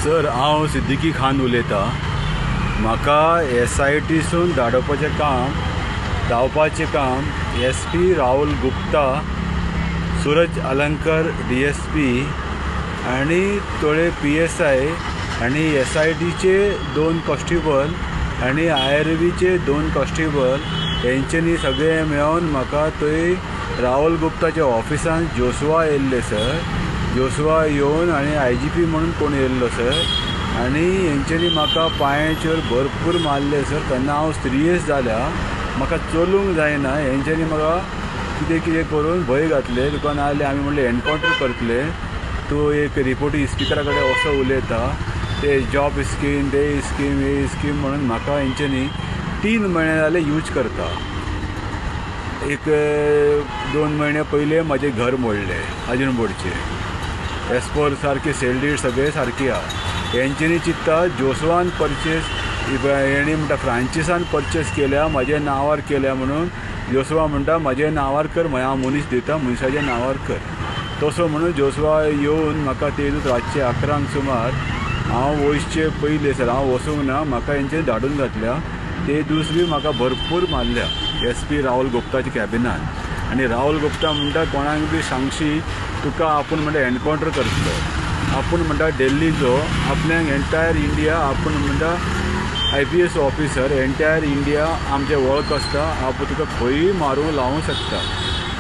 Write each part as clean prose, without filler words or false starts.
Sir हांव सिद्दीकी खान उलयतां। म्हाका SITसून धांवपाचें काम SP राहुल गुप्ता, सूरज अलंकर DSP आनी थोडे PSI आनी SITचे 2 कॉन्स्टेबल आनी IRBचे 2 कॉन्स्टेबल हेंच्यांनी सगळे मेळून म्हाका थंय राहुल गुप्ताच्या ऑफिसान जोशुआ येयल्ले सर। जोशुआ येवन आनी IGP म्हणून कोण येयल्लो सर आनी हेंच्यांनी म्हाका पांयाचेर भरपूर मारले सर। तेन्ना हांव सिरियस जाल्या, म्हाका चलूंक जायना। हेंच्यांनी म्हाका कितें करून भंय घातले, तुका नाजाल्यार आमी म्हणलें एनकावंटर करतले, तूं एक रिपोर्टी स्पिकरा कडेन असो उलयता, ते जॉब स्कीम ते स्कीम हे स्कीम म्हणून म्हाका हेंच्यांनी 3 म्हयने जाले यूज करता। एक 2 म्हयने पयले म्हाजें घर मोडलें आजून बोर्डचें, एस्पोर सारके सेल डीड सगळे सारकी आहा। हेंच्यांनी चित्ता जोशुआन परचेस हेणी म्हणटा फ्रांचिसान परचेस केल्या, म्हाज्या नांवार केल्या म्हणून जोशुआ म्हणटा म्हाज्या नांवार कर, हांव मनीस दिता, मनिशाच्या नांवार कर। तसो म्हणून जोशुआ येवन म्हाका ते रातचे 11 सुमार, हांव वयचे पयले सर हांव वचूंक ना, म्हाका हेंच्यांनी धाडून घातल्या। ते दीस बी म्हाका भरपूर मारल्या SP राहुल गुप्ताच्या कॅबिनान। आनी राहुल गुप्ता म्हणटा कोणाक बी सांगशी तुका आपूण म्हणटा एनकावंटर करतलो, आपूण म्हणटा दिल्लीचो, आपल्याक एंटायर इंडिया आपूण म्हणटा IPS ऑफिसर, एंटायर इंडिया आमचें वळख आसता, आपूण तुका खंयी मारूंक लावूंक शकता।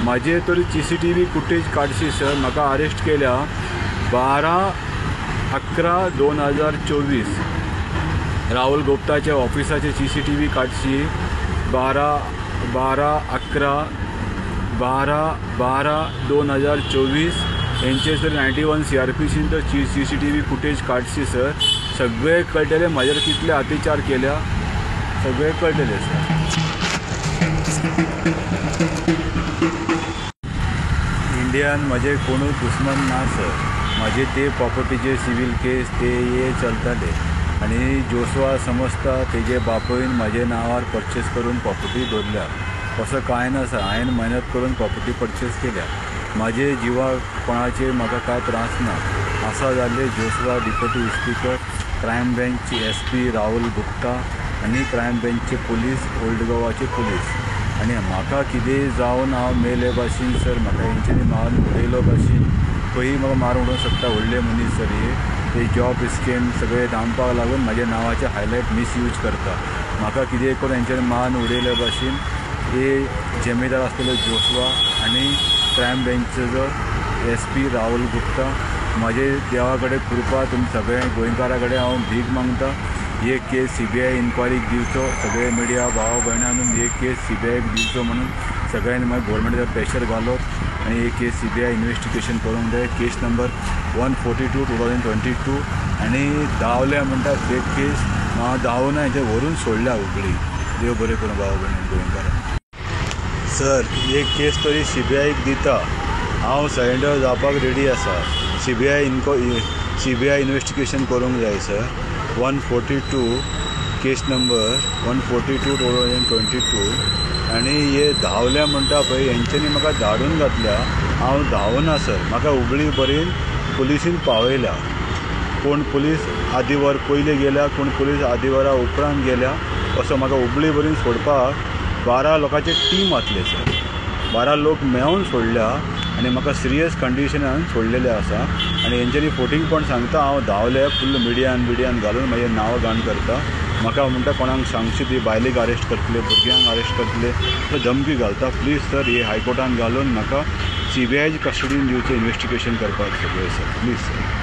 म्हाजे तरी CCTV फुटेज काडची सर। म्हाका अरेस्ट केल्या 12/11/2024 राहुल गुप्ताच्या ऑफिसाचे CCTV काडची 12/12/2024 हेंचे सर 91 CRPC तो CCTV फुटेज काडची सर। सगळे कळटले म्हाजेर कितले अत्याचार केल्या, सगळे कळटले सर। इंडियान म्हाजे कोणूच दुश्मन ना सर। म्हाजे ते प्रॉपर्टीचे सिवील केस ते हे चलताले आनी जोशुआ समजता तेजे बापून म्हाजे नांवार परचेस करून प्रॉपर्टी दवरल्या। असं कांय ना सर, हांवें मेहनत करून प्रॉपर्टी परचेस केल्या। म्हाजे जिवाक कोणाचे म्हाका कांय त्रास ना। आसा जाल्ले जोशुआ डिप्युटी स्पीकर, क्रायम ब्रँचचे SP राहुल गुप्ता आनी क्रायम ब्रँचचे पुलीस, ओल्ड गोवाचे पुलीस। आनी म्हाका कितें जावन हांव मेले भाशेन सर, म्हाका हेंच्यांनी मारून उडयलो भाशेन खंयी म्हाका मारून उडोवंक शकता व्हडले मनीस सर हे। ते जॉब स्कीम सगळे दामपाक लागून म्हाज्या नांवाचे हायलायट मिसयूज करता। म्हाका कितें करून हेंच्यांनी मारून उडयल्या भाशेन हे जमेदार आसलेलो जोशुआ आनी क्रायम ब्रँचचो SP राहुल गुप्ता, म्हाजे देवा कडेन कृपा तुमी सगळे गोंयकारा कडेन हांव भीक मागता, हे केस CBI इन्क्वायरीक दिवचो। सगळे मिडिया भाव भयणांनी हे केस CBIक दिवचो म्हणून सगळ्यांनी मागीर गोवोरमेंटाचेर प्रेशर घालप आनी हे केस CBI इन्वेस्टिगेशन करूंक जाय। केस नंबर 142/2022 आनी धांवल्या म्हणटा फेक केस, हांव धांवना हेचे व्हरून सोडल्या उगडी। देव बरें करूं भाव भयणी गोंयकारा। सर एक केस तरी CBIक दिता, हांव सरेंडर जावपाक रेडी आसा। CBI इन्वेस्टिगेशन करूंक जाय सर। 142 केस नंबर 142/2022 आनी हे धांवल्या म्हणटा पळय हेंच्यांनी म्हाका धाडून घातल्या, हांव धांवना सर। म्हाका हुबळी बरेन पुलिसीन पावयल्या। कोण पुलीस आदी वर पयले गेल्या, कोण पुलीस आदी वरा उपरांत गेल्या, असो म्हाका हुबळी बरेन सोडपाक 12 लोकांचे टीम आसले सर। 12 लोक मेळून सोडल्या आनी म्हाका सिरियस कंडिशनान सोडलेले आसा। आनी हेंच्यांनी 14 पॉयंट सांगता हांव धांवले, फुल्ल मिडियान घालून म्हाजें नांव घाण करता। म्हाका म्हणटा कोणाक सांगची ती बायलेक अरेस्ट करतले, भुरग्यांक अरेस्ट करतले, तो धमकी घालता। प्लीज सर हे हायकोर्टान घालून म्हाका CBIची कस्टडीन दिवचें, इन्वेस्टिगेशन करपाक सगळें सर, प्लीज सर।